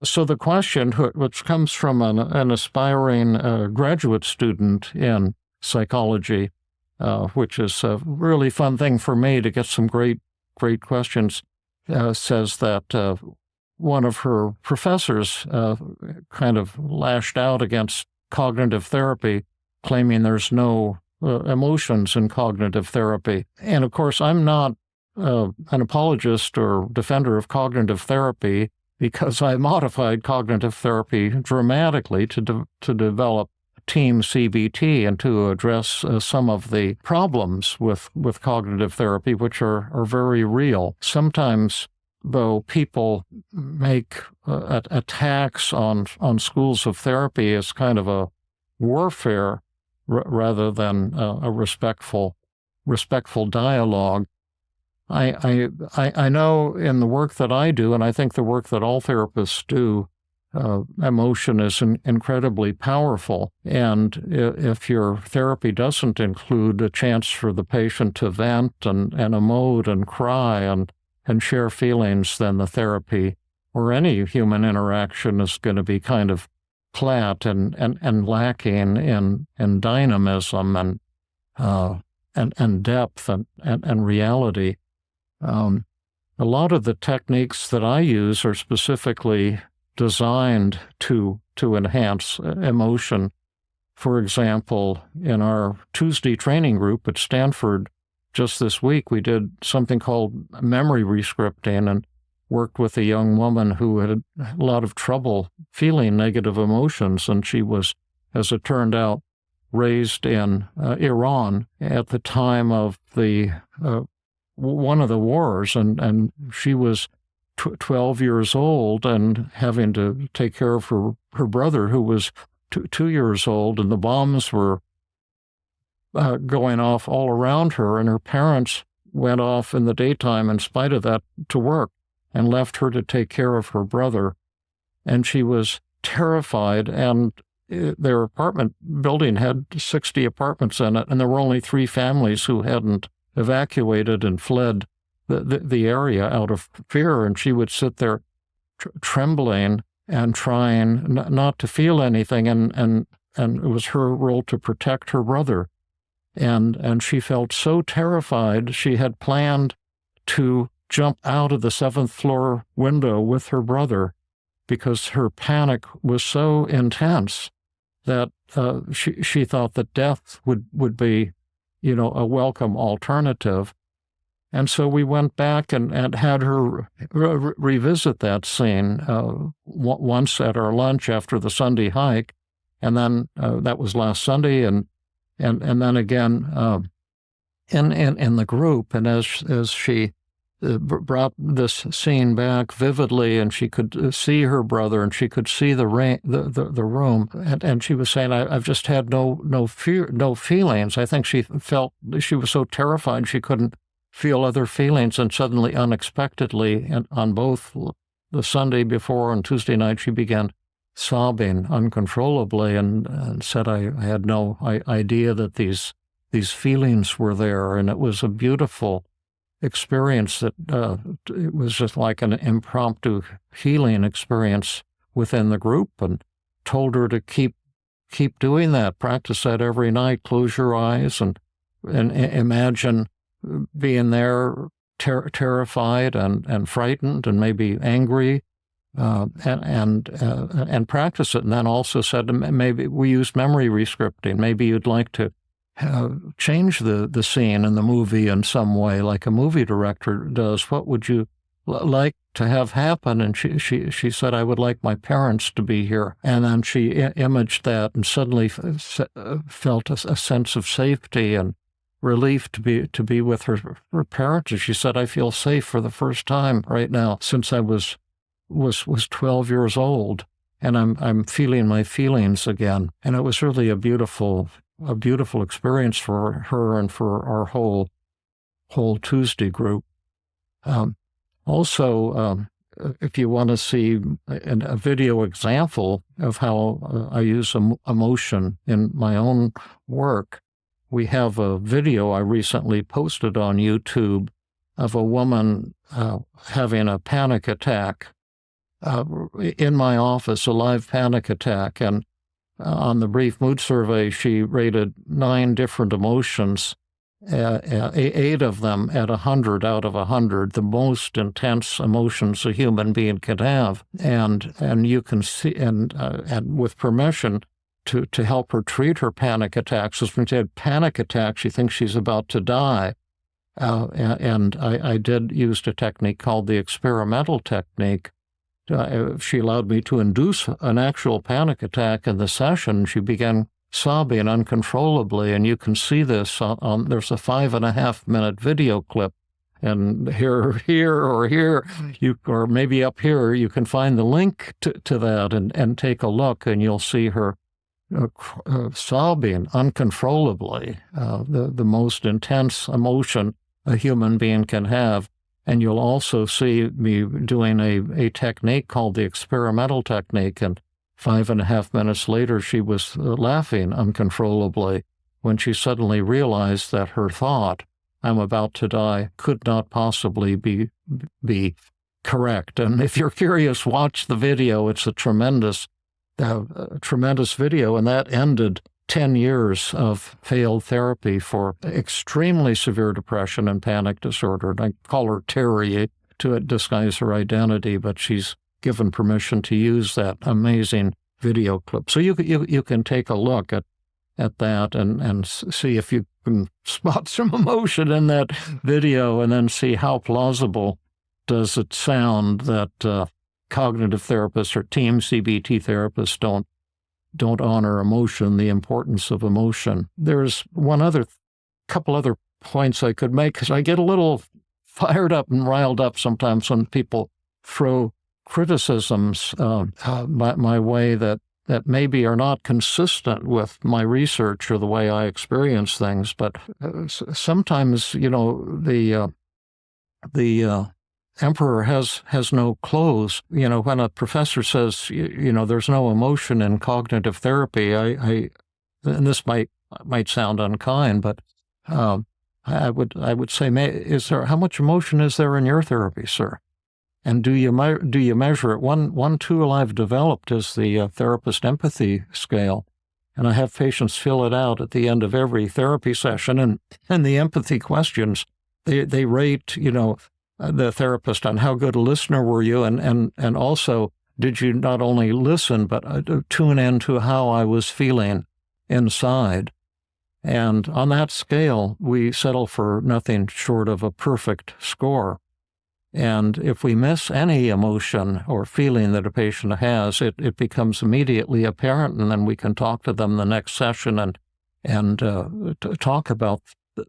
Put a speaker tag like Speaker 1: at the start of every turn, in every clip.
Speaker 1: So the question, which comes from an aspiring graduate student in psychology, which is a really fun thing for me to get some great questions, says that one of her professors kind of lashed out against cognitive therapy, claiming there's no emotions in cognitive therapy. And of course, I'm not an apologist or defender of cognitive therapy, because I modified cognitive therapy dramatically to develop team CBT and to address some of the problems with cognitive therapy, which are very real. Sometimes, though, people make attacks on schools of therapy as kind of a warfare rather than a respectful dialogue. I know in the work that I do, and I think the work that all therapists do, emotion is incredibly powerful. And if your therapy doesn't include a chance for the patient to vent and emote and cry and share feelings, then the therapy or any human interaction is going to be kind of flat and lacking in dynamism and depth and reality. A lot of the techniques that I use are specifically designed to enhance emotion. For example, in our Tuesday training group at Stanford just this week, we did something called memory rescripting and worked with a young woman who had a lot of trouble feeling negative emotions, and she was, as it turned out, raised in Iran at the time of the one of the wars, and she was 12 years old and having to take care of her brother, who was 2 years old, and the bombs were going off all around her, and her parents went off in the daytime in spite of that to work and left her to take care of her brother. And she was terrified, and their apartment building had 60 apartments in it, and there were only 3 families who hadn't evacuated and fled the area out of fear. And she would sit there trembling and trying not to feel anything, and it was her role to protect her brother. And she felt so terrified, she had planned to jump out of the 7th floor window with her brother, because her panic was so intense that she thought that death would be, a welcome alternative. And so we went back and had her revisit that scene once at our lunch after the Sunday hike, and then that was last Sunday, and then again in the group. And as she brought this scene back vividly, and she could see her brother, and she could see the room, and she was saying, "I've just had no fear, no feelings." I think she felt she was so terrified she couldn't feel other feelings, and suddenly, unexpectedly, and on both the Sunday before and Tuesday night, she began sobbing uncontrollably, and said, "I had no idea that these feelings were there," and it was a beautiful experience that it was just like an impromptu healing experience within the group, and told her to keep doing that, practice that every night, close your eyes and imagine being there terrified and frightened and maybe angry, and practice it. And then also said, maybe we used memory rescripting, maybe you'd like to change the scene in the movie in some way, like a movie director does. What would you like to have happen? And she said, "I would like my parents to be here." And then she imaged that, and suddenly felt a sense of safety and relief to be with her parents. And she said, "I feel safe for the first time right now since I was 12 years old, and I'm feeling my feelings again." And it was really a beautiful experience for her and for our whole Tuesday group. Also, if you want to see a video example of how I use emotion in my own work, we have a video I recently posted on YouTube of a woman having a panic attack in my office, a live panic attack. And on the brief mood survey, she rated 9 different emotions, 8 of them at 100 out of 100, the most intense emotions a human being can have. And you can see, and with permission to help her treat her panic attacks, because when she had panic attacks, she thinks she's about to die. And I did use a technique called the experimental technique. She allowed me to induce an actual panic attack in the session. She began sobbing uncontrollably, and you can see this on there's a 5.5-minute video clip, and here, or maybe up here, you can find the link to that and take a look, and you'll see her sobbing uncontrollably, the most intense emotion a human being can have. And you'll also see me doing a technique called the experimental technique, and 5.5 minutes later, she was laughing uncontrollably when she suddenly realized that her thought, "I'm about to die," could not possibly be correct. And if you're curious, watch the video. It's a tremendous video, and that ended 10 years of failed therapy for extremely severe depression and panic disorder. And I call her Terry to disguise her identity, but she's given permission to use that amazing video clip. So you can take a look at that and see if you can spot some emotion in that video, and then see how plausible does it sound that cognitive therapists or team CBT therapists don't honor emotion, the importance of emotion. There's couple other points I could make, because I get a little fired up and riled up sometimes when people throw criticisms my way that maybe are not consistent with my research or the way I experience things. But sometimes, the emperor has no clothes. When a professor says, there's no emotion in cognitive therapy, I and this might sound unkind, but I would say, how much emotion is there in your therapy, sir? And do you measure it? One tool I've developed is the therapist empathy scale, and I have patients fill it out at the end of every therapy session, and the empathy questions, they rate, the therapist on how good a listener were you, and also, did you not only listen, but tune into how I was feeling inside. And on that scale, we settle for nothing short of a perfect score. And if we miss any emotion or feeling that a patient has, it becomes immediately apparent, and then we can talk to them the next session and talk about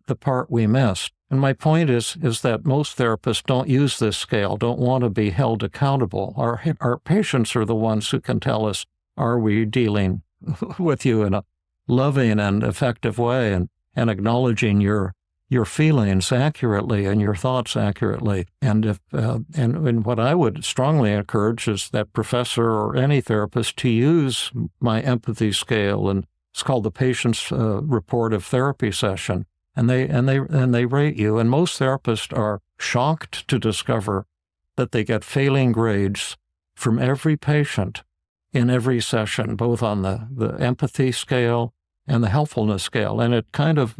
Speaker 1: the part we missed. And my point is that most therapists don't use this scale, don't want to be held accountable. Our patients are the ones who can tell us, are we dealing with you in a loving and effective way, and acknowledging your feelings accurately and your thoughts accurately. And if and what I would strongly encourage is that professor or any therapist to use my empathy scale, and it's called the patient's reportive therapy session. And they rate you. And most therapists are shocked to discover that they get failing grades from every patient in every session, both on the empathy scale and the helpfulness scale. And it kind of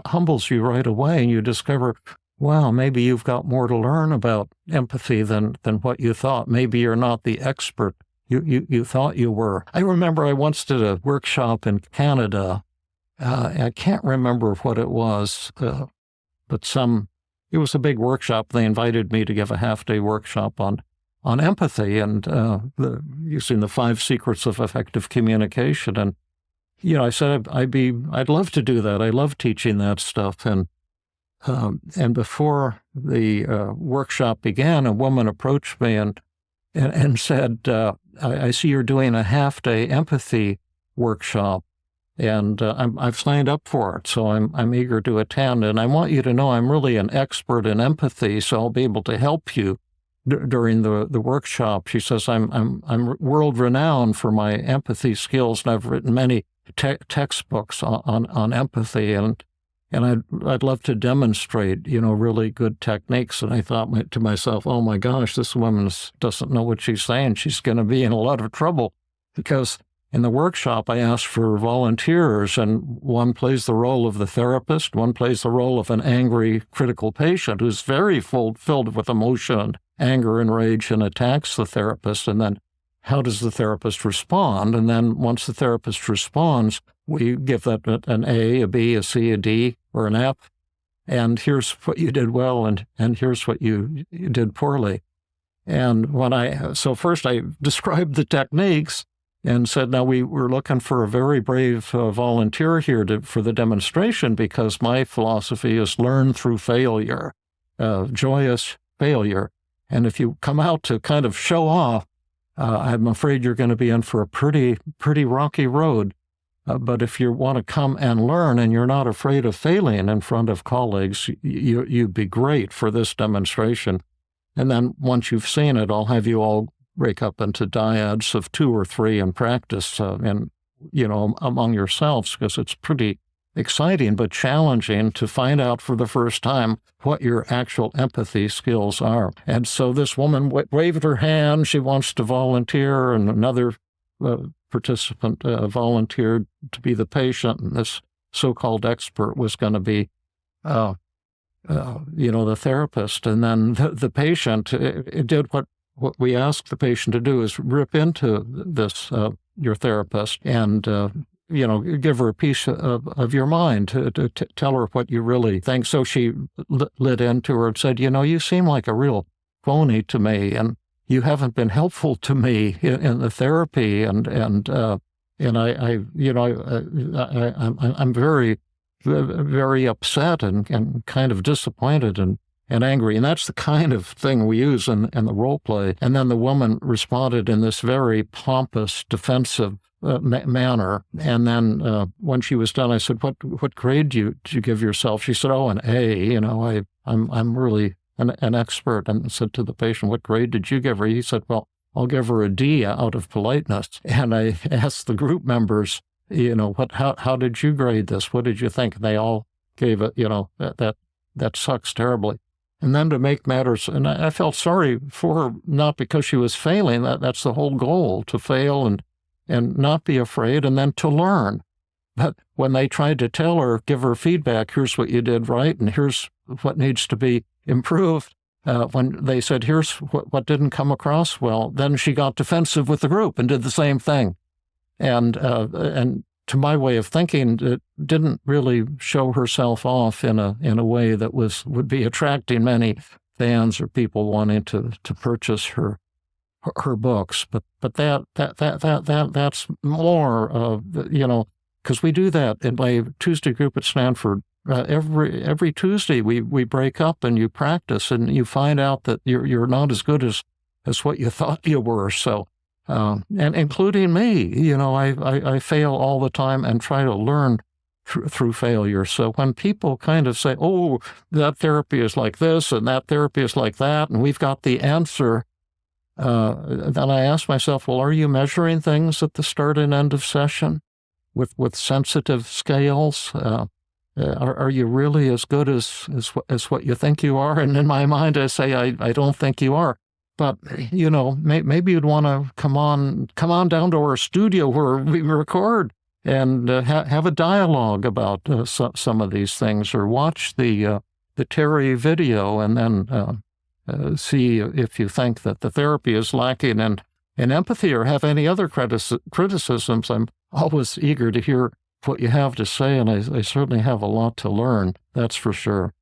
Speaker 1: humbles you right away, and you discover, wow, maybe you've got more to learn about empathy than what you thought. Maybe you're not the expert you thought you were. I remember I once did a workshop in Canada. I can't remember what it was, but it was a big workshop. They invited me to give a half-day workshop on empathy and using the 5 secrets of effective communication. And I said I'd love to do that. I love teaching that stuff. And before the workshop began, a woman approached me and said, "I see you're doing a half-day empathy workshop, and I've signed up for it, so I'm eager to attend. And I want you to know I'm really an expert in empathy, so I'll be able to help you during the workshop." She says, I'm world renowned for my empathy skills, and I've written many textbooks on empathy. And And I'd love to demonstrate, really good techniques. And I thought to myself, oh my gosh, this woman doesn't know what she's saying. She's going to be in a lot of trouble, because in the workshop, I asked for volunteers, and one plays the role of the therapist, one plays the role of an angry, critical patient who's very filled with emotion and anger and rage and attacks the therapist. And then how does the therapist respond? And then once the therapist responds, we give that an A, a B, a C, a D, or an F. And here's what you did well, and here's what you did poorly. And so first I described the techniques and said, now we're looking for a very brave volunteer here for the demonstration, because my philosophy is learn through failure, joyous failure. And if you come out to kind of show off, I'm afraid you're going to be in for a pretty rocky road. But if you want to come and learn, and you're not afraid of failing in front of colleagues, you'd be great for this demonstration. And then once you've seen it, I'll have you all break up into dyads of 2 or 3 and practice, among yourselves, because it's pretty exciting but challenging to find out for the first time what your actual empathy skills are. And so this woman waved her hand. She wants to volunteer, and another participant volunteered to be the patient, and this so-called expert was going to be, the therapist. And then the patient it did what we asked the patient to do, is rip into this, your therapist, and give her a piece of your mind to tell her what you really think. So she lit into her and said, you seem like a real phony to me, and you haven't been helpful to me in the therapy, and I'm very, very upset and kind of disappointed and angry. And that's the kind of thing we use in the role play. And then the woman responded in this very pompous, defensive manner. And then when she was done, I said, what grade did you give yourself? She said, oh, an A. I'm really an expert. And I said to the patient, what grade did you give her? He said, well, I'll give her a D out of politeness. And I asked the group members, how did you grade this? What did you think? And they all gave it, that sucks terribly. And then to make matters, and I felt sorry for her, not because she was failing. That's the whole goal, to fail and not be afraid, and then to learn. But when they tried to tell her, give her feedback, here's what you did right, and here's what needs to be improved, when they said, here's what didn't come across well, then she got defensive with the group and did the same thing. And to my way of thinking, it didn't really show herself off in a way that would be attracting many fans or people wanting to purchase her books. But that's more because we do that in my Tuesday group at Stanford. Every Tuesday we break up and you practice, and you find out that you're not as good as what you thought you were. So. And including me, I fail all the time and try to learn through failure. So when people kind of say, oh, that therapy is like this and that therapy is like that, and we've got the answer, then I ask myself, well, are you measuring things at the start and end of session with sensitive scales? Are you really as good as what you think you are? And in my mind, I say, I don't think you are. But, maybe you'd want to come on down to our studio where we record and have a dialogue about some of these things, or watch the Terry video, and then see if you think that the therapy is lacking in empathy, or have any other criticisms. I'm always eager to hear what you have to say, and I certainly have a lot to learn, that's for sure.